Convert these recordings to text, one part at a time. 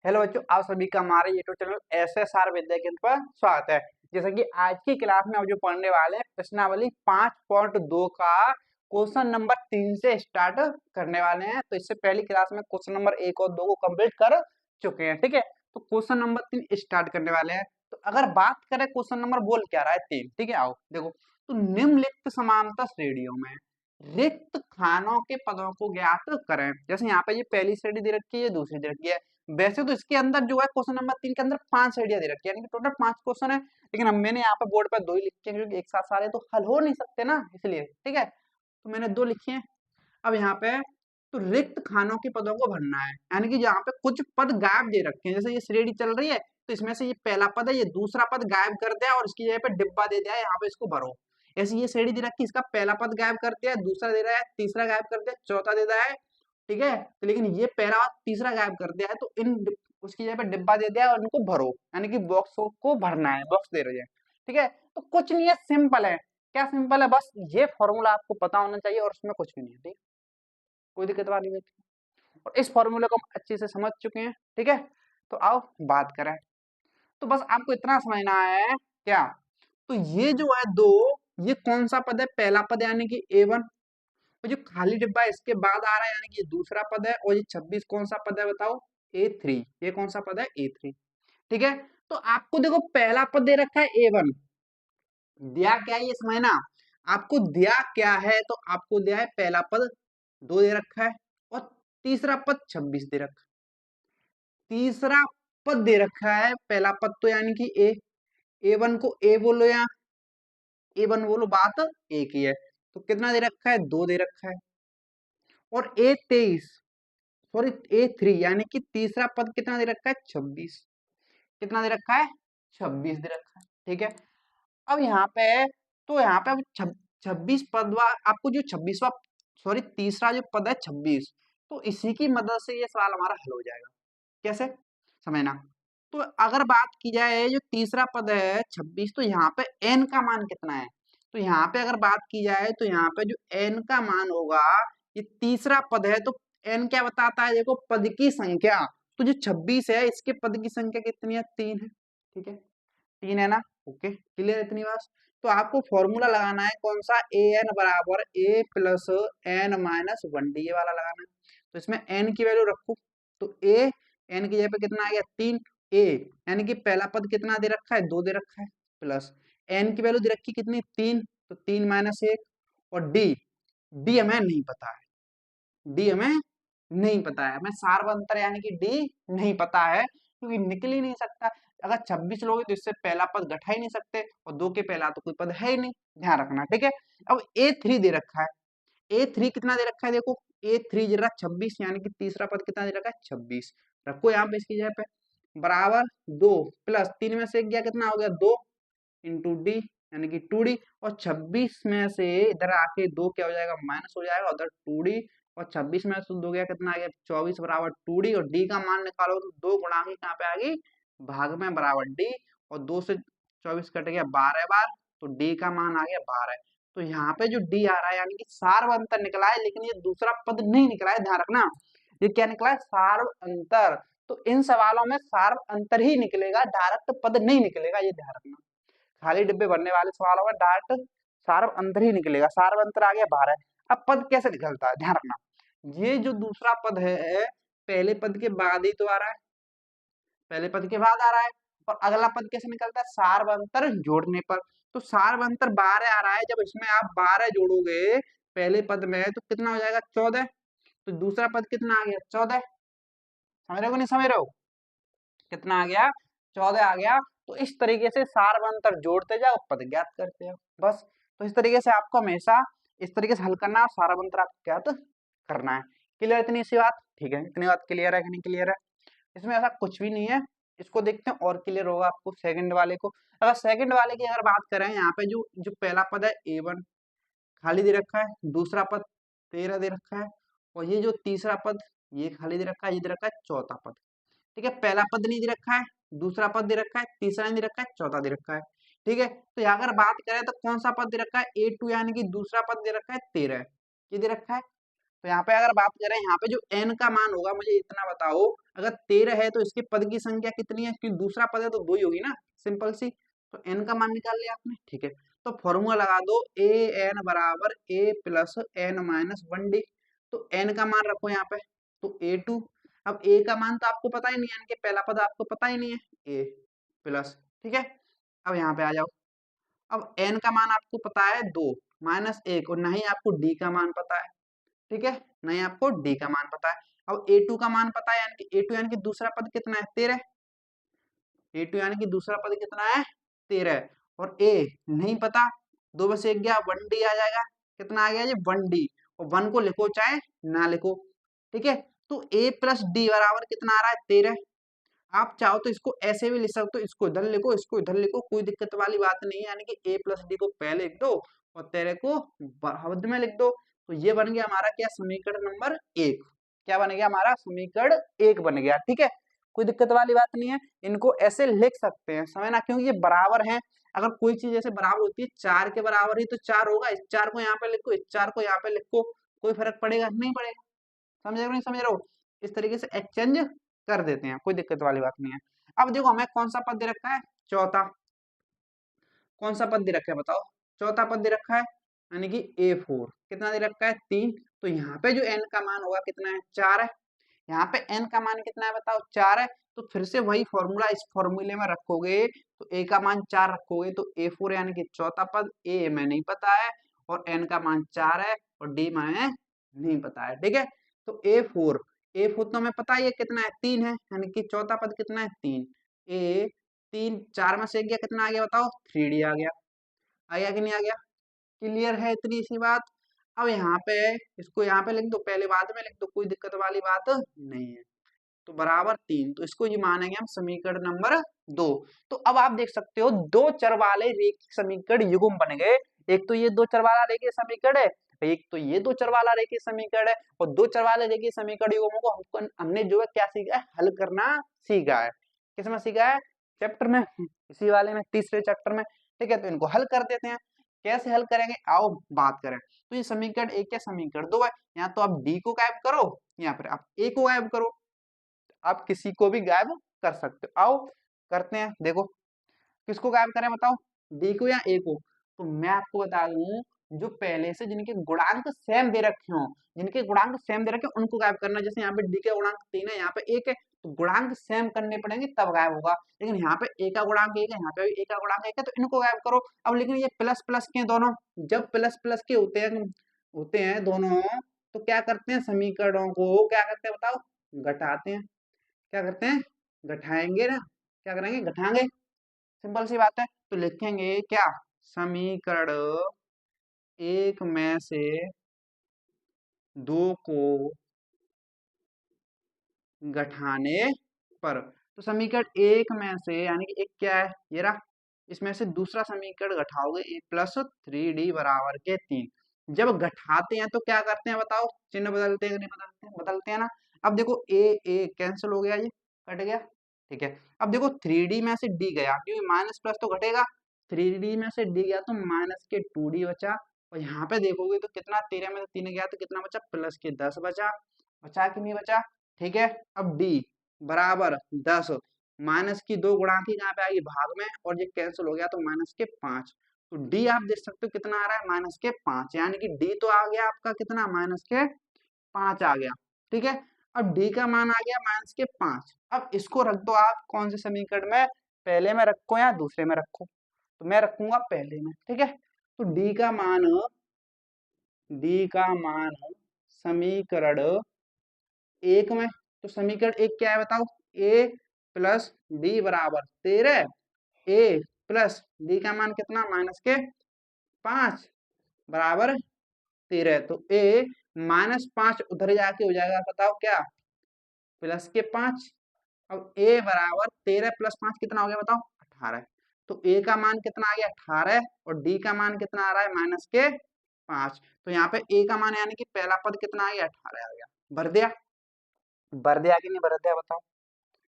Hello बच्चों, आप सभी का हमारे यूट्यूब चैनल एसएसआर विद्या केंद्र पर स्वागत है। जैसे कि आज की क्लास में हम जो पढ़ने वाले हैं प्रश्नावली 5.2 का क्वेश्चन नंबर 3 से स्टार्ट करने वाले हैं। तो इससे पहली क्लास में क्वेश्चन नंबर 1 और 2 को कंप्लीट कर चुके हैं। ठीक है, तो क्वेश्चन नंबर 3 स्टार्ट करने वाले हैं। तो अगर बात करें क्वेश्चन नंबर बोल क्या रहा है 3, ठीक है, आओ देखो। तो निम्नलिखित समांतर श्रेणियों में रिक्त खानों के पदों को ज्ञात करें। जैसे यहाँ पे ये पहली श्रेणी दे रखी है, ये दूसरी दे रखी है। वैसे तो इसके अंदर जो है क्वेश्चन नंबर 3 के अंदर 5 आइडिया दे रखी है, यानी कि टोटल 5 क्वेश्चन है। लेकिन हम मैंने यहाँ पे बोर्ड पर 2 ही लिखे हैं क्योंकि एक साथ सारे तो हल हो नहीं सकते ना, इसलिए। ठीक है, तो मैंने 2 लिखे हैं। अब यहाँ पे तो रिक्त खानों के पदों को भरना है, यानी कि यहाँ पे कुछ पद गायब दे रखे हैं। जैसे ये श्रेणी चल रही है तो इसमें से ये पहला पद है, ये दूसरा पद गायब कर दिया और इसकी जगह पे डिब्बा दे दिया है, यहाँ पे इसको भरो। ऐसे ये श्रेणी दे रखी है, इसका पहला पद गायब कर दिया, दूसरा दे रहा है, तीसरा गायब कर दिया, चौथा दे रहा है। ठीक है, तो लेकिन ये पहला और तीसरा गायब कर दिया है, तो उसकी जगह पे डिब्बा दे दिया है और इनको भरो, यानी कि बॉक्स को भरना है, बॉक्स दे रहे हैं। ठीक है, तो कुछ नहीं है, सिंपल है। क्या सिंपल है? बस ये फॉर्मूला आपको पता होना चाहिए और उसमें कुछ भी नहीं है। ठीक, कोई दिक्कत वाली बात नहीं। और इस फॉर्मूले को हम अच्छे से समझ चुके हैं। ठीक है, तो आओ बात करें। तो बस आपको इतना समझना है क्या, तो ये जो है दो, ये कौन सा पद है? पहला पद यानी कि A1, और जो खाली डिब्बा है इसके बाद आ रहा है, यानी कि ये दूसरा पद है। और ये 26 कौन सा पद है बताओ? A3। ये कौन सा पद है? A3। ठीक है, तो आपको देखो पहला पद दे रखा है A1, दिया क्या है ये समझना। आपको दिया क्या है? तो आपको दिया है पहला पद 2 दे रखा है और तीसरा पद 26 दे रखा है। तीसरा पद दे रखा है, पहला पद तो यानी कि A1 को A बोलो या A1 बोलो, बात एक ही है। तो कितना दे रखा है? 2 दे रखा है। और A23, सॉरी A3, यानी कि तीसरा पद कितना दे रखा है? 26। कितना दे रखा है? 26 दे रखा है। ठीक है, अब यहाँ पे, तो यहाँ पे 26 पद आपको जो 26वां, सॉरी तीसरा जो पद है 26, तो इसी की मदद से ये सवाल हमारा हल हो जाएगा। कैसे समझना, तो अगर बात की जाए जो तीसरा पद है 26, तो यहाँ पे n का मान कितना है? तो यहाँ पे अगर बात की जाए तो यहाँ पे जो n का मान होगा, ये तीसरा पद है तो n क्या बताता है? देखो पद की संख्या। तो जो 26 है इसके पद की संख्या कितनी है? 3 है। ठीक है, 3 है ना? ओके, क्लियर इतनी बात। तो आपको फॉर्मूला लगाना है कौन सा? an बराबर a plus n minus 1d, ये वाला लगाना है। तो इसमें n की वैल्यू रखो, तो a, n की जगह पे कितना आ गया? 3। a यानी कि पहला पद कितना दे रखा है? 2 दे रखा है, प्लस n की वैल्यू दे रखी कितनी? 3, तो 3 माइनस 1। और d, d हमें नहीं पता है, डी हमें नहीं पता है, हमें सार्वंतर यानी कि डी नहीं पता है, क्योंकि निकल ही नहीं सकता। अगर 26 लोगे तो इससे पहला पद घटा ही नहीं सकते, और 2 के पहला तो कोई पद है ही नहीं, ध्यान रखना। ठीक है, अब A3 दे रखा है। A3 कितना दे रखा है? देखो A3 दे रहा है 26, यानी कि तीसरा पद कितना दे रखा है? 26। रखो यहाँ पे इसकी जगह पे, बराबर 2 प्लस 3 में से 1 गया, कितना हो गया? 2 इंटू डी, यानी कि 2d। और 26 में से इधर आके 2 क्या हो जाएगा? माइनस हो जाएगा, उधर 2d। और 26 में से 2 गया, कितना आ गया? 24 बराबर 2d। और d का मान निकालो तो 2 गुणा ही कहाँ पे आ गई? भाग में, बराबर d। और 2 से 24 कट गया 12 बार, तो d का मान आ गया 12। तो यहाँ पे जो d आ रहा है यानी कि सार्व अंतर निकला है, लेकिन ये दूसरा पद नहीं निकला है, ध्यान रखना। ये क्या निकला है? सार्व अंतर। तो इन सवालों में सार्व अंतर ही निकलेगा, डायरेक्ट पद नहीं निकलेगा, ये ध्यान रखना। खाली डिब्बे भरने वाले सवालों में डायरेक्ट सार्व अंतर ही निकलेगा। सार्व अंतर आ गया 12। अब पद कैसे निकलता है, ध्यान रखना। ये जो दूसरा पद है पहले पद के बाद ही तो आ रहा है, पहले पद के बाद आ रहा है। और अगला पद कैसे निकलता है? सार्व अंतर जोड़ने पर। तो सार्व अंतर 12 आ रहा है, जब इसमें आप 12 जोड़ोगे पहले पद में तो कितना हो जाएगा? 14। तो दूसरा पद कितना आ गया? 14। समझ रहे हो कि नहीं समझ रहे हो? कितना आ गया? 14 आ गया। तो इस तरीके से सार्वंतर जोड़ते जाओ, पद ज्ञात करते जाओ, बस। तो इस तरीके से आपको हमेशा इस तरीके से हल करना है, और सार्वंतर आपको ज्ञात करना है। क्लियर इतनी सी बात? ठीक है, इतनी बात क्लियर है कि नहीं क्लियर है? इसमें ऐसा कुछ भी नहीं है। इसको देखते हैं और क्लियर होगा आपको सेकंड वाले को। अगर सेकंड वाले की अगर बात करें, यहाँ पे जो जो पहला पद है A1 खाली दे रखा है, दूसरा पद 13 दे रखा है, और ये जो तीसरा पद ये खाली दे रखा है, ये दे रखा है चौथा पद। ठीक है, पहला पद नहीं दे रखा है, दूसरा पद दे रखा है, तीसरा नहीं दे रखा है, चौथा दे रखा है। ठीक है, तो यहाँ अगर बात करें तो कौन सा पद दे रखा है? A2, यानी कि दूसरा पद दे रखा है 13, ये दे रखा है। तो यहाँ पे अगर बात करें, यहाँ पे जो n का मान होगा, मुझे इतना बताओ, अगर 13 है तो इसके पद की संख्या कितनी है? क्योंकि दूसरा पद है तो 2 ही होगी ना, सिंपल सी। तो n का मान निकाल लिया आपने, ठीक है। तो फॉर्मूला लगा दो, ए एन बराबर ए प्लस एन माइनस 1d। तो n का मान रखो यहाँ पे, तो a2। अब a का मान तो आपको पता ही नहीं है, n के पहला पद आपको पता ही नहीं है, a प्लस, ठीक है। अब यहाँ पे आ जाओ, अब n का मान आपको पता है 2 माइनस 1, और नहीं आपको d का मान पता है, ठीक है, नहीं आपको d का मान पता है। अब a2 का मान पता है, यानी कि a2 यानी कि दूसरा पद कितना है? 13। a2 यानी कि दूसरा पद कितना है? 13। और a नहीं पता, 2 में से 1 गया, 1d आ जाएगा। कितना आ गया जी? 1d। और 1 को लिखो चाहे ना लिखो, ठीक है। तो a प्लस डी बराबर कितना आ रहा है? 13। आप चाहो तो इसको ऐसे भी लिख सकते हो, इसको इधर लिखो, इसको इधर लिखो, कोई दिक्कत वाली बात नहीं है। यानी कि a प्लस डी को पहले लिख दो और 13 को बाद में लिख दो। तो ये बन गया हमारा क्या? समीकरण नंबर 1। क्या बन गया हमारा? समीकरण 1 बन गया, ठीक है। कोई दिक्कत वाली बात नहीं है, इनको ऐसे लिख सकते हैं, समझना, क्योंकि ये बराबर है। अगर कोई चीज ऐसे बराबर होती है, 4 के बराबर ही तो 4 होगा, इस 4 को यहाँ पे लिखो, इस 4 को यहाँ पे लिखो, कोई फर्क पड़ेगा? नहीं पड़ेगा। समझ रहे हो नहीं समझ रहे हो? इस तरीके से एक्सचेंज कर देते हैं, कोई दिक्कत वाली बात नहीं है। अब देखो हमें कौन सा पद दे रखा है? चौथा। कौन सा पद दे रखा है बताओ? चौथा पद दे रखा है, यानी कि a4। कितना दे रखा है? 3। तो यहाँ पे जो n का मान होगा कितना है? 4 है। यहाँ पे n का मान कितना है बताओ? 4 है। तो फिर से वही फॉर्मूला इस फॉर्मूले में रखोगे, तो a का मान 4 रखोगे तो a4 यानी कि चौथा पद। a में नहीं पता है और n का मान 4 है और d में नहीं पता है, ठीक है। तो a4 तो हमें पता ही है कितना है? 3 है, यानी कि चौथा पद कितना है? 3। a 3, 4 में से 1 गया, कितना आ गया बताओ? 3d आ गया। आ गया कि नहीं आ गया? क्लियर है इतनी सी बात? अब यहाँ पे इसको यहाँ पे लिख दो, पहले बाद में लिख दो, कोई दिक्कत वाली बात नहीं है। तो बराबर 3, तो इसको ये मानेंगे हम समीकरण नंबर 2। तो अब आप देख सकते हो, दो चर वाले रेखीय समीकरण युग्म बन गए। एक तो ये दो चर वाला रेखीय समीकरण है, एक तो ये दो चर वाला रेखीय समीकरण है। और दो चर वाले रेखीय समीकरण युग्मों को हमने जो है क्या सीखा है? हल करना सीखा है। किसमें सीखा है? चैप्टर में, इसी वाले में, तीसरे चैप्टर में, ठीक है। तो इनको हल कर देते हैं। कैसे हल करेंगे आओ बात करें। तो ये समीकरण 1 या समीकरण 2 है, यहाँ तो आप डी को गायब करो, यहाँ पर आप ए को गायब करो, आप किसी को भी गायब कर सकते हो। आओ करते हैं, देखो किसको गायब करें बताओ? डी को या ए को? तो मैं आपको बता दूं, जो पहले से जिनके गुणांक सेम दे रखे हो, जिनके गुणांक सेम दे रखे हो उनको गायब करना। जैसे यहाँ पे डी का गुणांक 3 है, यहाँ पे 1 है, तो गुणांक सेम करने पड़ेंगे तब गायब होगा। लेकिन यहाँ पे ए का गुणांक 1 है, यहाँ पे भी ए का गुणांक 1 है, तो इनको गायब करो। अब लेकिन ये प्लस प्लस के दोनों, जब प्लस प्लस के होते हैं दोनों, तो क्या करते हैं? समीकरणों को क्या करते हैं बताओ? घटाते हैं। क्या करते हैं? घटाएंगे ना, क्या करेंगे? घटाएंगे। सिंपल सी बात है। तो लिखेंगे क्या? समीकरण 1 में से 2 को घटाने पर। तो समीकरण 1 में से, यानी कि एक क्या है? ये रहा। इसमें से दूसरा समीकरण घटाओगे, a प्लस 3d बराबर के 3। जब घटाते हैं तो क्या करते हैं बताओ? चिन्ह बदलते हैं कि नहीं बदलते हैं? बदलते हैं ना। अब देखो a कैंसिल हो गया, ये कट गया, ठीक है। अब देखो 3d में से d गया, क्योंकि माइनस प्लस तो घटेगा। 3d में से d गया तो माइनस के 2d बचा। और यहाँ पे देखोगे तो कितना? 13 में से 3 गया तो कितना बचा? प्लस के 10 बचा। बचा कि नहीं बचा? ठीक है। अब d बराबर 10, माइनस की 2 गुणा की कहाँ पे आएगी? भाग में, और ये कैंसिल हो गया तो माइनस के 5। तो डी आप देख सकते हो कितना आ रहा है? माइनस के 5, यानी कि डी तो आ गया आपका कितना? माइनस के 5 आ गया, ठीक है। अब डी का मान आ गया माइनस के 5। अब इसको रख दो आप कौन से समीकरण में? पहले में रखो या दूसरे में रखो? तो मैं रखूंगा पहले में, ठीक है। तो डी का मान समीकरण 1 में, तो समीकरण 1 क्या है बताओ? ए प्लस डी बराबर 13। ए प्लस डी का मान कितना? माइनस के 5 बराबर 13। तो ए -5 उधर जाके हो जाएगा, बताओ क्या? प्लस के 5। अब ए बराबर 13 प्लस 5 कितना हो गया बताओ? 18। तो ए का मान कितना आ गया? 18। और डी का मान कितना आ रहा है? माइनस के 5। तो यहाँ पे ए का मान यानी कि पहला पद कितना आ गया? 18 आ गया। भर दिया? भर दिया कि नहीं भर दिया बताओ?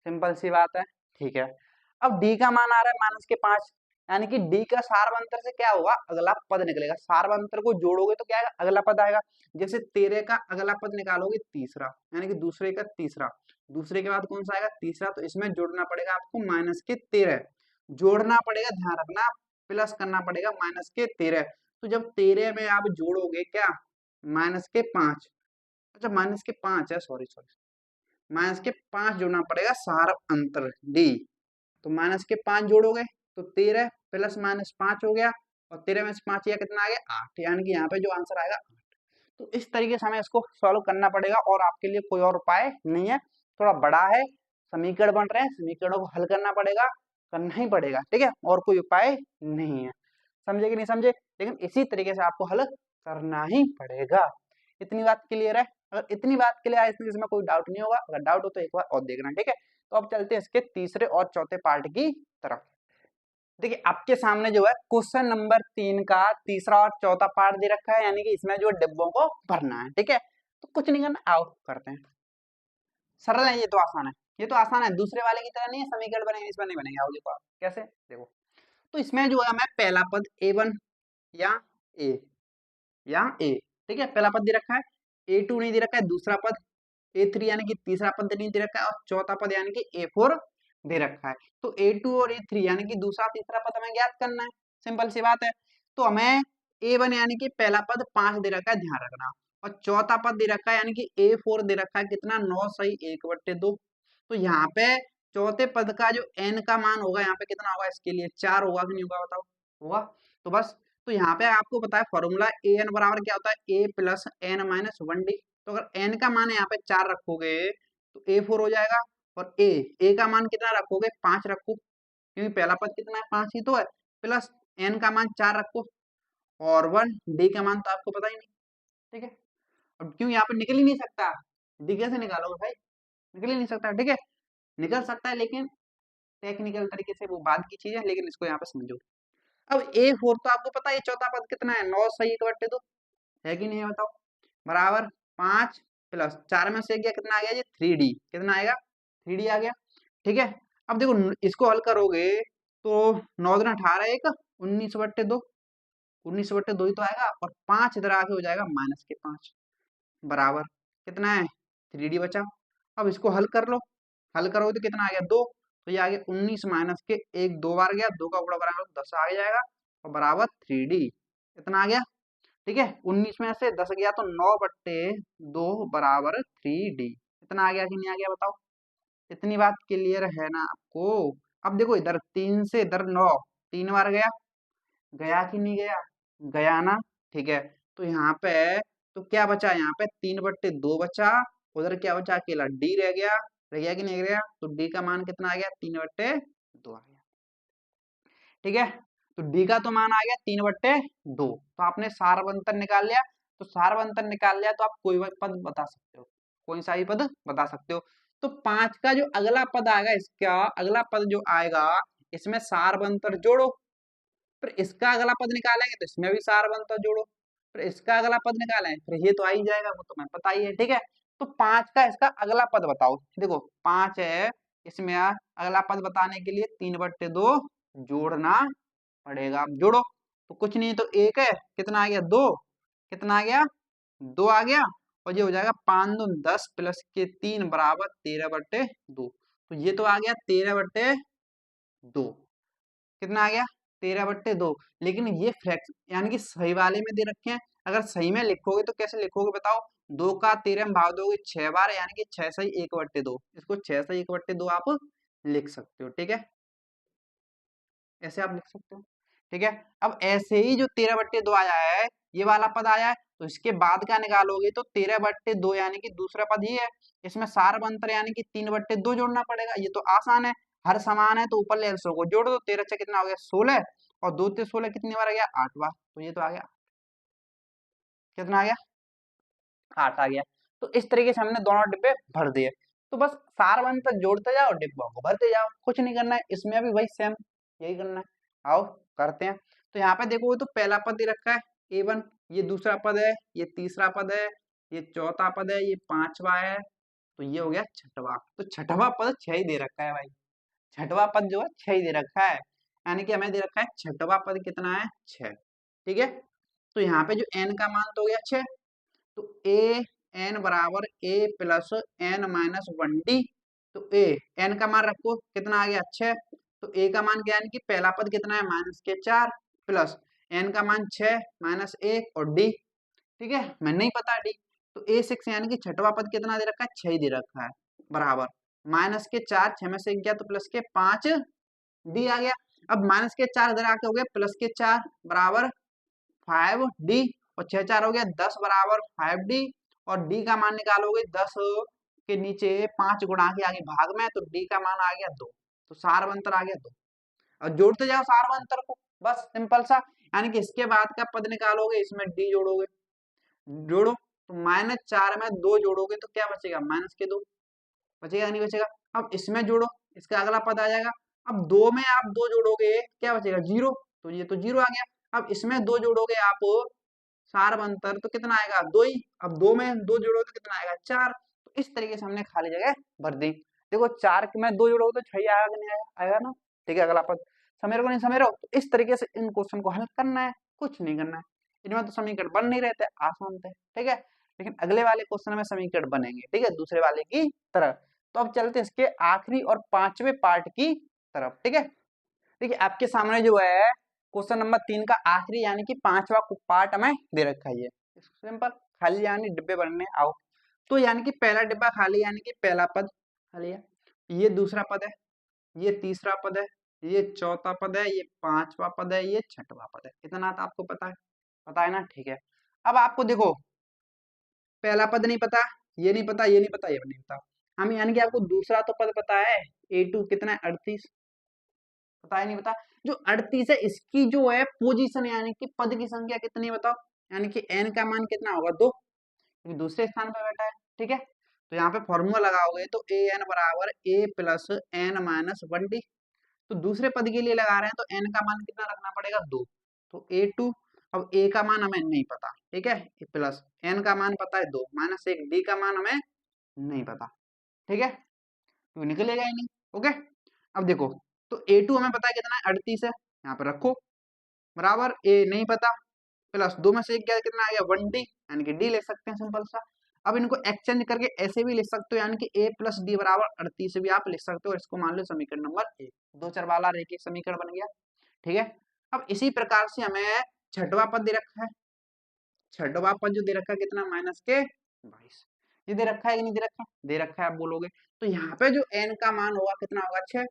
सिंपल सी बात है, ठीक है। अब डी का मान आ रहा है माइनस के 5, यानी कि डी का सार्वंतर से क्या होगा, अगला पद निकलेगा। सार्वंतर को जोड़ोगे तो क्या आएगा, अगला पद आएगा। जैसे 13 का अगला पद निकालोगे तीसरा, यानी कि दूसरे का तीसरा, दूसरे के बाद कौन सा आएगा, तीसरा। तो इसमें जोड़ना पड़ेगा आपको माइनस के 13, जोड़ना पड़ेगा, ध्यान रखना, प्लस करना पड़ेगा माइनस के 13। तो जब 13 में आप जोड़ोगे क्या, माइनस के 5, अच्छा माइनस के 5 है, सॉरी सॉरी, माइनस के 5 जोड़ना पड़ेगा सार्वंतर डी। तो माइनस के 5 जोड़ोगे तो 13 प्लस माइनस 5 हो गया, और 13 में से 5 या कितना आ गया, 8, यानी कि यहाँ पे जो आंसर आएगा 8। तो इस तरीके से हमें इसको सॉल्व करना पड़ेगा, और आपके लिए कोई और उपाय नहीं है। थोड़ा बड़ा है, समीकरण बन रहे हैं, समीकरणों को हल करना पड़ेगा, करना ही पड़ेगा, ठीक है, और कोई उपाय नहीं है। समझे कि नहीं समझे, लेकिन इसी तरीके से आपको हल करना ही पड़ेगा। इतनी बात क्लियर है? अगर इतनी बात क्लियर है, इसमें कोई डाउट नहीं होगा। अगर डाउट हो तो एक बार और देखना, ठीक है। तो अब चलते हैं इसके तीसरे और चौथे पार्ट की तरफ। देखिए आपके सामने जो है क्वेश्चन नंबर 3 का तीसरा और चौथा पार्ट दे रखा है, यानी कि इसमें जो डिब्बों को भरना है, ठीक है। तो कुछ नहीं करना, आओ करते हैं। सरल है, ये तो आसान है, ये तो आसान है, दूसरे वाले की तरह नहीं है समीकरण बनेंगे, इसमें नहीं बनेंगे। आओ देखो आप कैसे, देखो। तो इसमें जो है हमें पहला पद a1 या a, या a, ठीक है, पहला पद दे रखा है। a2 नहीं दे रखा है, दूसरा पद a3 यानी कि तीसरा पद नहीं दे रखा है, और चौथा पद यानी कि a4 दे रखा है। तो a2 और a3 यानी कि दूसरा तीसरा पद हमें ज्ञात करना है, सिंपल सी बात है। तो हमें a1 यानी कि पहला पद 5 दे रखा है, ध्यान रखना, और चौथा पद दे रखा है यानी कि a4 दे रखा है कितना, 9 सही 1/2। तो यहाँ पे चौथे पद का जो n का मान होगा यहाँ पे कितना होगा, इसके लिए 4 होगा कि नहीं होगा, बताओ, होगा। तो बस, तो यहाँ पे आपको पता है फॉर्मूला an बराबर क्या होता है, a plus n minus 1d। तो अगर n का मान यहाँ पे 4 रखोगे तो a4 हो जाएगा, और a का मान कितना रखोगे, 5 रखो, क्योंकि पहला पद कितना है, 5 ही तो है, प्लस n का मान 4 रखो, और 1 d का मान तो आपको पता ही नहीं, ठीक है। अब क्यों यहाँ पे निकल ही नहीं सकता, d कैसे निकालोगे भाई, निकल ही नहीं सकता, ठीक है। निकल सकता है लेकिन टेक्निकल तरीके से, वो बाद की चीज है, लेकिन इसको यहाँ पे समझो। अब a4 तो आपको पता है, ये चौथा पद कितना है, 9 सही 1/2 है कि नहीं है, बताओ, बराबर 5 प्लस 4 में से गया कितना आ गया, ये 3d, कितना आएगा, 3d आ गया, ठीक है। अब देखो इसको हल करोगे तो 9 दूना 18, एक 19/2, 19/2 ही तो आएगा, और 5 इधर आके हो जाएगा माइनस के 5, बराबर कितना है, 3d बचा। अब इसको हल कर लो, हल करोगे तो कितना आ गया, 2। तो ये आ गया 19 माइनस के 1, 2 बार गया, 2 का गुणा बराबर 10 आ जाएगा, और बराबर 3d, इतना आ गया, ठीक है। 19 में से 10 गया तो 9/2 बराबर 3d, इतना आ गया कि नहीं आ गया, बताओ। इतनी बात क्लियर है ना आपको। अब देखो इधर 3 से इधर 9, 3 बार गया, गया कि नहीं गया, गया ना, ठीक है। तो यहाँ पे तो क्या बचा, यहाँ पे 3/2 बचा, उधर क्या बचा, अकेला d रह गया कि नहीं गया। तो d का मान कितना आ गया, 3/2 आ गया, ठीक है। तो d का तो मान आ गया 3/2। तो आपने सार्वंतर निकाल लिया, तो सार्वंतर निकाल लिया तो आप कोई भी पद बता सकते हो, कोई सा भी पद बता सकते हो। तो 5 का जो अगला पद आएगा, इसका अगला पद जो आएगा, इसमें सार्वंतर जोड़ो, फिर इसका अगला पद निकालेंगे तो इसमें भी सार्वंतर जोड़ो, फिर इसका अगला पद निकालें, फिर ये तो आ ही जाएगा, वो तो मैं पता ही है, ठीक है। तो 5 का इसका अगला पद बताओ, देखो 5 है, इसमें अगला पद बताने के लिए 3/2 जोड़ना पड़ेगा, जोड़ो। तो कुछ नहीं तो 1 है, कितना आ गया, 2, कितना आ गया, 2 आ गया, और ये हो जाएगा 5 दूनी 10 प्लस के 3 बराबर 13/2। तो ये तो आ गया 13/2, कितना आ गया, 13/2। लेकिन ये फ्रैक्शन यानी कि सही वाले में दे रखे हैं, अगर सही में लिखोगे तो कैसे लिखोगे बताओ, 2 का 13 में भाग दोगे 6 बार, यानी कि 6 सही 1/2, इसको 6 सही 1/2 आप लिख सकते हो, ठीक है, ऐसे आप लिख सकते हो, ठीक है। अब ऐसे ही जो 13/2 आया है, ये वाला पद आया है, तो इसके बाद क्या निकालोगे, तो 13/2 यानी कि दूसरा पद ही है, इसमें सार्वंतर यानी कि 3/2 जोड़ना पड़ेगा, ये तो आसान है, हर समान है, तो ऊपर ले को जोड़ दो, 13 से कितना हो गया, 16, और 2 से 16 कितनी बार आ गया, 8 बार, तो ये तो आ गया, कितना आ गया, 8 आ गया। तो इस तरीके से हमने दोनों डिब्बे भर दिए। तो बस सारवंत जोड़ते जाओ, डिब्बों को भरते जाओ, कुछ नहीं करना है, इसमें भी वही सेम यही करना है। आओ करते हैं। तो यहाँ पे देखो तो पहला पद दे रखा है a1, ये दूसरा पद है, ये तीसरा पद है, ये चौथा पद है, ये पांचवा है, तो ये हो गया छठवा। तो छठवा पद 6 ही दे रखा है भाई, छठवा पद जो है 6 ही दे रखा है। यानी कि हमें दे रखा है छठवां पद कितना है 6। ठीक है, तो यहाँ पे जो n का मान तो हो गया 6, तो ए एन बराबर ए प्लस एन माइनस 1d। तो ए एन का मान रखो कितना आ गया 6, तो ए का मान क्या है, यानी कि पहला पद कितना है माइनस के 4 प्लस एन का मान 6 माइनस 1 और डी। ठीक है, मैं नहीं पता डी, तो ए 6 यानी कि छठवां पद कितना दे रखा है 6 दे रखा है, बराबर माइनस के 4, 6 में से गया तो प्लस के 5 डी आ गया। अब माइनस के 4 इधर आके हो गया प्लस के 4 बराबर 5d, और 6 4 हो गया 10 बराबर 5d, और d का मान निकालोगे 10 के नीचे 5 गुणा के आगे भाग में, तो d का मान आ गया 2, तो सार अंतर आ गया 2। और जोड़ते जाओ सार अंतर को, बस सिंपल सा। यानी कि इसके बाद का पद निकालोगे इसमें d जोड़ोगे, जोड़ो तो -4 में 2 जोड़ोगे तो क्या बचेगा माइनस के 2, बचेगा नहीं बचेगा। अब इसमें जोड़ो, इसका अगला पद आ जाएगा। अब 2 में आप 2 जोड़ोगे क्या बचेगा 0, तो ये तो 0 आ गया। अब इसमें 2 जोड़ोगे आप सार अंतर तो कितना आएगा 2 ही। अब 2 में 2 जोड़ो तो कितना आएगा 4। तो इस तरीके से हमने खाली जगह भर दी। देखो 4 में 2 जोड़ोगे तो 6 आएगा कि नहीं आएगा, आएगा ना। ठीक है, अगला पद समीकरण को नहीं समझ रहे हो, तो इस तरीके से इन क्वेश्चन को हल करना है, कुछ नहीं करना है। इनमें तो समीकरण बन नहीं रहते, आसान थे। ठीक है, लेकिन अगले वाले क्वेश्चन में समीकरण बनेंगे, ठीक है, दूसरे वाले की तरह। तो अब चलते इसके आखिरी और 5वें पार्ट की तरफ। ठीक है, देखिए आपके सामने जो है क्वेश्चन नंबर 3 का आखिरी यानी कि 5वां पार्ट हमें दे रखा है। ये सिंपल खाली यानी डिब्बे बनने आओ। तो यानी कि पहला डिब्बा खाली यानी कि पहला पद खाली है, ये दूसरा पद है, ये तीसरा पद है, ये चौथा पद है, ये 5वां पद है, ये 6वां पद है। इतना तो आपको पता है ना। ठीक है, अब आपको देखो पहला पद नहीं पता, ये नहीं पता, ये नहीं पता, ये भी नहीं पता। हम यानी कि आपको दूसरा तो पद पता है, A2 कितना है 38, पता ही नहीं पता। जो 38 है इसकी जो है पोजीशन यानी कि पद की संख्या कितनी बताओ, यानी कि n का मान कितना होगा 2, क्योंकि दूसरे स्थान पर बैठा है। ठीक है, तो यहाँ पे फॉर्मूला लगाओगे तो ए एन बराबर ए प्लस एन माइनस 1d। तो दूसरे पद के लिए लगा रहे हैं तो n का मान कितना रखना पड़ेगा 2, तो A2। अब a का मान हमें नहीं पता, ठीक है, प्लस n का मान पता है 2 माइनस 1 d का मान हमें नहीं पता। ठीक है, तो निकलेगा ही नहीं। ओके, अब देखो तो A2 हमें पता है कितना है 38 है, यहाँ पर रखो बराबर a नहीं पता, प्लस 2 में से एक क्या कितना आ गया 1d, यानी कि d लिख सकते हैं सिंपल सा। अब इनको एक्सचेंज करके ऐसे भी लिख सकते हो, यानी कि a प्लस डी बराबर 38 भी आप लिख सकते हो। इसको मान लो समीकरण नंबर 1, दो चर वाला रेखीय समीकरण बन गया। ठीक है, अब इसी प्रकार से हमें छठवां पद दे रखा है, छठवां पद जो दे रखा है कितना माइनस के 22, ये दे रखा है कि नहीं दे रखा है, दे रखा है। आप बोलोगे तो यहाँ पे जो n का मान होगा कितना होगा 6,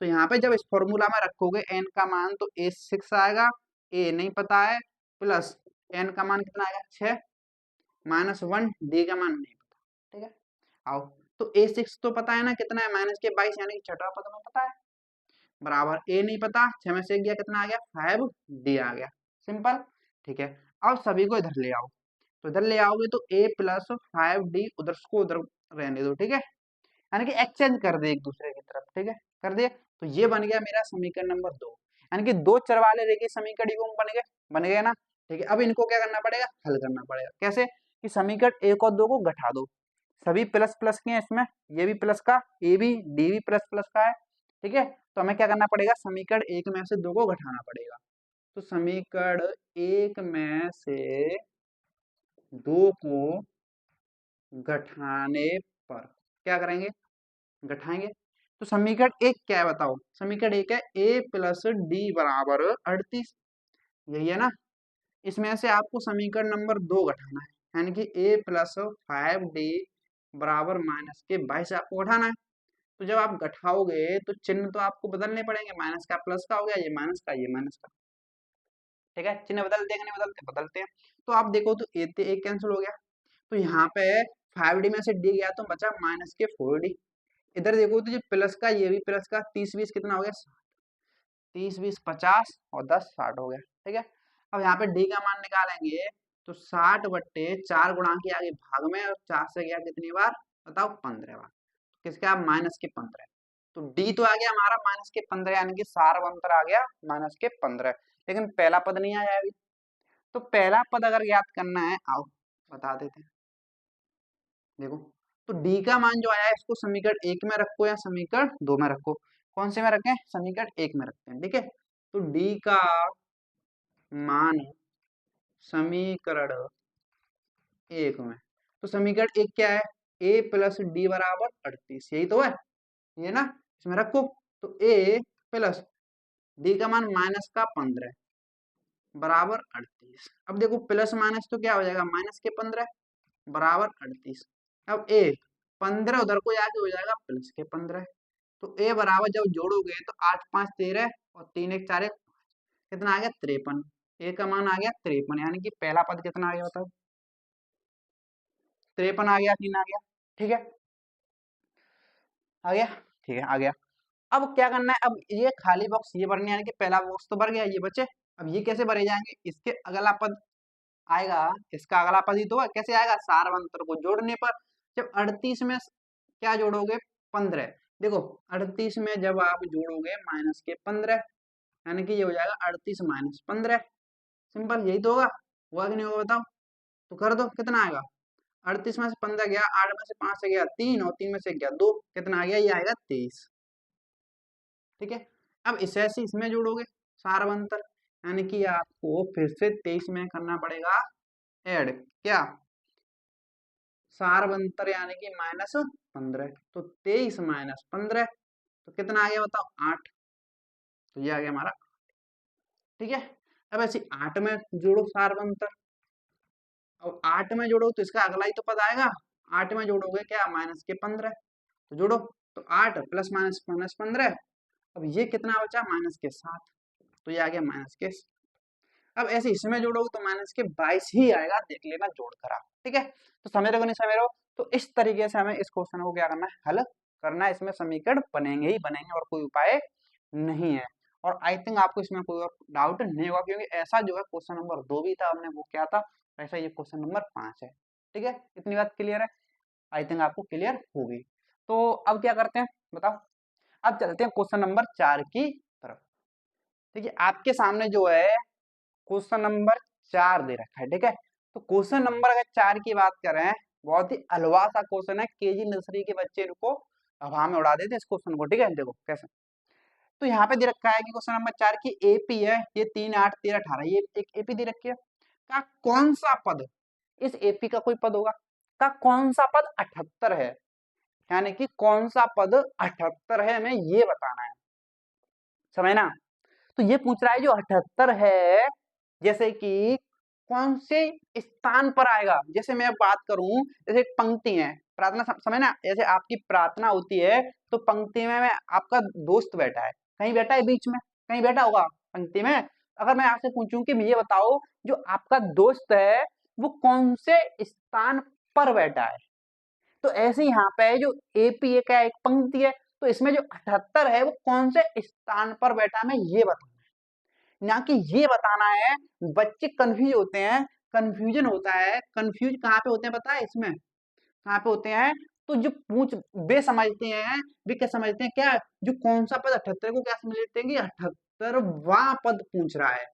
तो यहाँ पे जब इस फॉर्मूला में रखोगे n का मान तो a6 आएगा, a नहीं पता है, प्लस n का मान कितना आएगा 6 माइनस 1 d का मान नहीं पता। ठीक है, आओ तो a6 तो पता है ना कितना है माइनस के 22, यानी कि छठवां पद में पता है, बराबर a नहीं पता, 6 में से गया कितना आ गया 5d आ गया, सिंपल। ठीक है, अब सभी को इधर ले आओ, तो इधर ले आओगे तो a प्लस 5d उधर को उधर रहने दो। ठीक है, यानी कि एक्सचेंज कर दे एक दूसरे की तरफ। ठीक है, कर दिए, तो ये बन गया मेरा समीकरण नंबर 2, यानी कि दो चर वाले रेखीय समीकरण युग्म बन गए ना। ठीक है, अब इनको क्या करना पड़ेगा, हल करना पड़ेगा। कैसे कि समीकरण 1 और 2 को घटा दो, सभी प्लस प्लस के हैं इसमें, ये भी प्लस का, ए भी डी भी प्लस प्लस का है। ठीक है, तो हमें क्या करना पड़ेगा, समीकरण 1 में से 2 को घटाना पड़ेगा। तो समीकरण 1 में से 2 को घटाने पर क्या करेंगे, घटाएंगे। तो समीकरण 1 क्या है बताओ, समीकरण 1 है a प्लस डी बराबर 38, यही है ना। इसमें से आपको समीकरण नंबर 2 घटाना है, यानी कि a प्लस 5d बराबर माइनस के 22 आपको घटाना है। तो जब आप घटाओगे तो चिन्ह तो आपको बदलने पड़ेंगे, माइनस का प्लस का हो गया, ये माइनस का, ये माइनस का। ठीक है, चिन्ह बदलते हैं कि नहीं बदलते, बदलते हैं। तो आप देखो तो a से a कैंसिल हो गया, तो यहाँ पे 5d में से d गया तो बचा माइनस के 4d। इधर देखो तो जो प्लस का, ये भी प्लस का, 30 20 कितना हो गया 60, 30 20 50 और 10 60 हो गया। ठीक है, अब यहाँ पे डी का मान निकालेंगे तो 60 बट्टे 4 गुणा के आगे भाग में, और 4 से गया कितनी बार बताओ 15 बार, किसका माइनस के 15। तो डी तो आ गया हमारा माइनस के 15, यानी कि सार अंतर आ गया माइनस के 15, लेकिन पहला पद नहीं आया अभी। तो पहला पद अगर याद करना है आओ बता देते हैं। देखो तो डी का मान जो आया है इसको समीकरण 1 में रखो या समीकरण 2 में रखो, कौन से में रखें, समीकरण 1 में रखते हैं। ठीक है, तो डी का मान समीकरण एक में, तो समीकरण एक क्या है, ए प्लस डी बराबर 38, यही तो है, ये ना, इसमें रखो। तो ए प्लस डी का मान माइनस का 15 बराबर 38। अब देखो प्लस माइनस तो क्या हो जाएगा, माइनस के 15 बराबर 38। अब ए 15 उधर को जाके हो जाएगा प्लस के 15। तो ए बराबर जब जोड़ोगे तो 8 5 13 और 3 1 4 कितना आ गया 53। ए का मान आ गया 53, यानी कि पहला पद कितना आ गया बताओ, 53 आ गया, 3 आ गया। ठीक है, आ गया, ठीक है आ गया। अब क्या करना है, अब ये खाली बॉक्स ये भरने, यानी कि पहला बॉक्स तो भर गया, ये बचे। अब ये कैसे भरे जाएंगे, इसके अगला पद आएगा, इसका अगला पद ही तो है, कैसे आएगा, सारवंतर को जोड़ने पर। जब 38 में क्या जोड़ोगे 15, देखो 38 में जब आप जोड़ोगे माइनस के 15, यानी कि ये हो जाएगा 38 माइनस 15। सिंपल, यही तो होगा कि नहीं होगा बताओ, तो कर दो, कितना आएगा, 38 में से 15 गया, 8 में से 5 से गया 3 और 3 में से गया 2, कितना आ गया, ये आएगा 23। ठीक है, अब इसे ऐसे इसमें जोड़ोगे सारवंतर, यानी कि आपको फिर से 23 में करना पड़ेगा ऐड, क्या, सारवंतर यानी कि माइनस 15। तो 23 माइनस 15 तो कितना आ गया बताओ 8, तो ये आ गया हमारा। ठीक है, अब ऐसे 8 में जोड़ो सारवंतर, अब 8 में जोड़ो तो इसका अगला ही तो पद आएगा, 8 में जोड़ोगे क्या माइनस के 15, तो जोड़ो, तो 8 प्लस माइनस माइनस 15, अब ये कितना बचा माइनस के 7, तो ये आ गया माइनस के। अब ऐसे इसमें जोड़ोगे तो माइनस के 22 ही आएगा, देख लेना जोड़ कर आप। ठीक है, तो समझ रहे हो नहीं समझ रहे हो, तो इस तरीके से हमें इस क्वेश्चन को क्या करना है, हल करना है। इसमें समीकरण बनेंगे ही बनेंगे और कोई उपाय नहीं है। और आई थिंक आपको इसमें कोई और डाउट नहीं होगा, क्योंकि ऐसा जो है क्वेश्चन नंबर 2 भी था, हमने वो क्या था, ऐसा ये क्वेश्चन नंबर 5 है। ठीक है, इतनी बात क्लियर है, आई थिंक आपको क्लियर होगी। तो अब क्या करते हैं बताओ, अब चलते हैं क्वेश्चन नंबर 4 की तरफ। ठीक है, आपके सामने जो है क्वेश्चन नंबर 4 दे रखा है। ठीक है, तो क्वेश्चन नंबर अगर 4 की बात करें, बहुत ही अलवा सा क्वेश्चन है, केजी नर्सरी के बच्चे को हवा में उड़ा देते इस क्वेश्चन को। ठीक है, देखो कैसे, तो यहाँ पे दे रखा है कि क्वेश्चन नंबर 4 की एपी है, ये 3 8 13 18, ये एक एपी दे रखी है, का कौन सा पद, इस एपी का कोई पद होगा, का कौन सा पद 78 है, यानी कि कौन सा पद 78 है, हमें ये बताना है, समझना। तो ये पूछ रहा है जो 78 है, जैसे कि कौन से स्थान पर आएगा। जैसे मैं बात करूं, जैसे एक पंक्ति है, प्रार्थना समय ना, जैसे आपकी प्रार्थना होती है तो पंक्ति में आपका दोस्त बैठा है, कहीं बैठा है बीच में, कहीं बैठा होगा पंक्ति में। अगर मैं आपसे पूछूं कि ये बताओ जो आपका दोस्त है वो कौन से स्थान पर बैठा है, तो ऐसे यहाँ पे जो एपी का एक पंक्ति है, तो इसमें जो 78 है वो कौन से स्थान पर बैठा है, मैं ये बताऊं ना, कि ये बताना है। बच्चे कंफ्यूज होते हैं, कंफ्यूजन होता है, कंफ्यूज कहाँ पे होते हैं पता है, इसमें कहाँ पे होते हैं, तो जो पूछ वे समझते हैं, वे क्या समझते हैं, क्या जो कौन सा पद 78 को क्या समझ लेते हैं कि 78वां पद पूछ रहा है,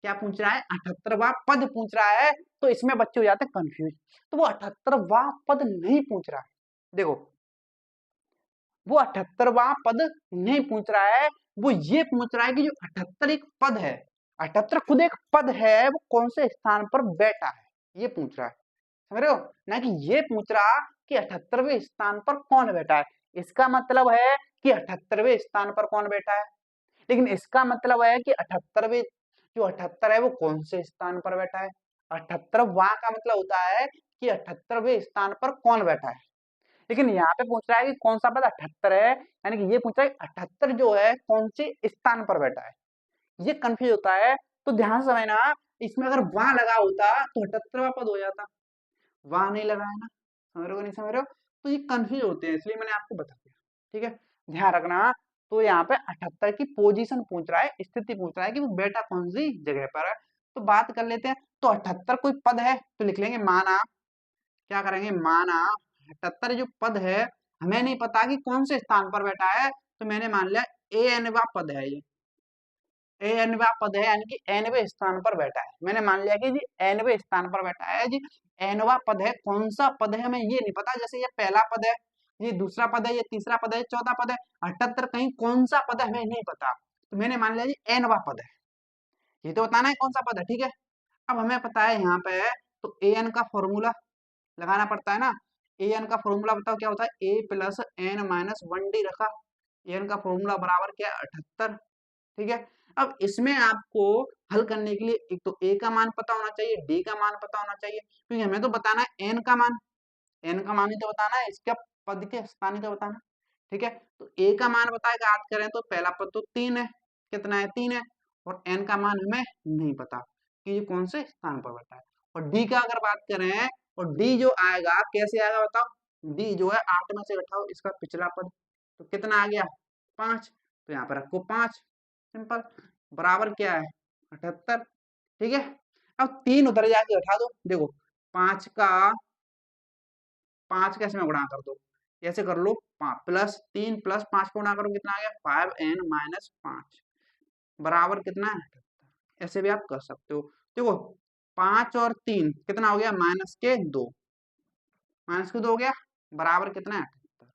क्या पूछ रहा है 78वां पद पूछ रहा है, तो इसमें बच्चे हो जाते हैं कंफ्यूज। तो वो 78वां पद नहीं पूछ रहा है, देखो वो 78वां पद नहीं पूछ रहा है, वो ये पूछ रहा है कि जो 78 एक पद है, 78 खुद एक पद है, वो कौन से स्थान पर बैठा है, ये पूछ रहा है, समझ रहे हो ना, कि ये पूछ रहा कि 78वें स्थान पर कौन बैठा है। इसका मतलब है कि 78वें स्थान पर कौन बैठा है, लेकिन इसका मतलब है कि 78वें जो 78 है वो कौन से स्थान पर बैठा है। 78वां का मतलब होता है कि 78वें स्थान पर कौन बैठा है, लेकिन यहाँ पे पूछ रहा है कि कौन सा पद 78 है, यानी कि ये पूछ रहा है 78 जो है कौन से स्थान पर बैठा है, ये कंफ्यूज होता है। तो ध्यान से समझना, इसमें अगर वहां लगा होता तो 78वां पद हो जाता, वहां नहीं लगा है ना, समझ रहे हो नहीं समझ रहे हो, तो ये कंफ्यूज होते हैं, इसलिए मैंने आपको बता दिया। ठीक है, ध्यान रखना। तो यहाँ पे 78 की पोजीशन पूछ रहा है, स्थिति पूछ रहा है कि वो बेटा कौन सी जगह पर है। तो बात कर लेते हैं, तो 78 कोई पद है तो लिख लेंगे माना, क्या करेंगे माना 78 जो पद है, हमें नहीं पता कि कौन से स्थान पर बैठा है, तो मैंने मान लिया ए एनवा पद है, ये ए एनवा पद है, यानी कि एनवे स्थान पर बैठा है। मैंने मान लिया कि जी एनवे स्थान पर बैठा है जी, एनवा पद है, कौन सा पद है हमें ये नहीं पता, जैसे ये पहला पद है, ये दूसरा पद है, ये तीसरा पद है, चौथा पद है, 78 कहीं कौन सा पद है हमें नहीं पता। तो मैंने मान लिया जी nवा पद है, ये तो बताना है कौन सा पद है, ठीक है। अब हमें पता है यहाँ पे तो an का फॉर्मूला लगाना पड़ता है ना। an का फॉर्मूला बताओ क्या होता है, a plus n minus 1d रखा, an का फॉर्मूला बराबर क्या है 78, ठीक है। अब इसमें आपको हल करने के लिए एक तो a का मान पता होना चाहिए, d का मान पता होना चाहिए, क्योंकि हमें तो बताना है n का मान, n का मान ही तो बताना है, इसका पद के स्थान का बताना, ठीक है। तो a का मान बताएगा, याद करें तो पहला पद तो 3 है, कितना है 3 है, और n का मान हमें नहीं पता कि ये कौन से स्थान पर बैठा है। और d का अगर बात करें, और d जो आएगा कैसे आएगा बताओ, d जो है 8 में से घटाओ इसका पिछला पद, तो कितना आ गया 5, तो यहाँ पर रखो 5, सिंपल, बराबर क्या है 78, ठीक है। अब 3 उधर जाके उठा दो, देखो 5 का इसमें गुणा कर दो, ऐसे कर लो, प्लस 3 प्लस 5 को गुणा करो कितना आ गया 5n माइनस 5 बराबर कितना है 78, ऐसे भी आप कर सकते हो। देखो 5 और 3 कितना हो गया माइनस के 2 हो गया, बराबर कितना है 78,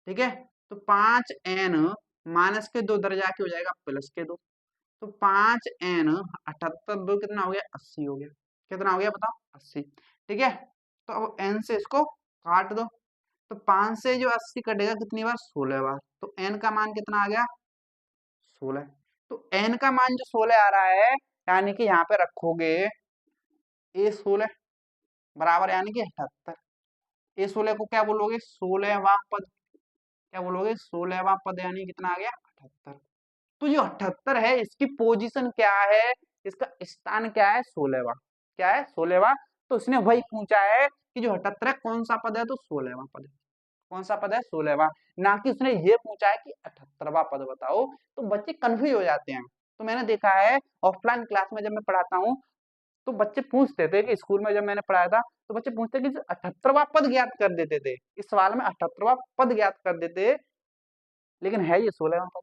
ठीक है। तो 5n माइनस के 2 दर जाके हो जाएगा प्लस के 2, तो 5n 78 2 कितना हो गया 80 हो गया, कितना हो गया बताओ 80, ठीक है। तो अब n से इसको काट दो, तो 5 से जो 80 कटेगा कितनी बार 16 बार, तो n का मान कितना आ गया 16, तो n का मान जो 16 आ रहा है, यानी कि यहाँ पे रखोगे a 16 बराबर यानी कि 78, a 16 को क्या बोलोगे 16वां पद, क्या बोलोगे 16वां पद, यानी कितना आ गया 78। तो जो 78 है इसकी पोजीशन क्या है, इसका स्थान क्या है 16वां, क्या है 16वां, तो उसने वही पूछा है कि जो 78 है कौन सा पद है, तो 16वां पद है, कौन सा पद है 16वां, ना कि उसने ये पूछा है कि 78वां पद बताओ। तो बच्चे कंफ्यूज हो जाते हैं, तो मैंने देखा है ऑफलाइन क्लास में जब मैं पढ़ाता हूँ तो बच्चे पूछते थे, कि स्कूल में जब मैंने पढ़ाया था तो बच्चे पूछते कि 78वां पद ज्ञात कर देते थे, इस सवाल में 78वां पद ज्ञात कर देते, लेकिन है ये 16वां पद,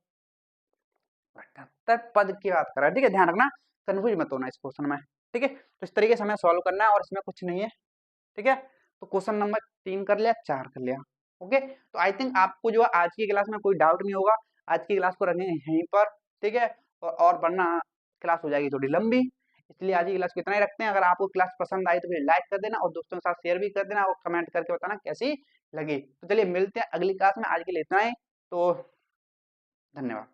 78 पद की बात कर रहा है, ठीक है, ध्यान रखना, कंफ्यूज मत होना इस क्वेश्चन में, ठीक है। तो इस तरीके से हमें सॉल्व करना है और इसमें कुछ नहीं है, ठीक है। तो क्वेश्चन नंबर 3 कर लिया, 4 कर लिया, ओके। तो आई थिंक आपको जो आज की क्लास में कोई डाउट नहीं होगा, आज की क्लास को रखेंगे यहीं पर, ठीक है, और वरना क्लास हो जाएगी थोड़ी लंबी, इसलिए आज की क्लास को इतना ही रखते हैं। अगर आपको क्लास पसंद आई तो फिर लाइक कर देना और दोस्तों के साथ शेयर भी कर देना और कमेंट करके बताना कैसी लगी। तो चलिए मिलते हैं अगली क्लास में, आज के लिए इतना ही, तो धन्यवाद।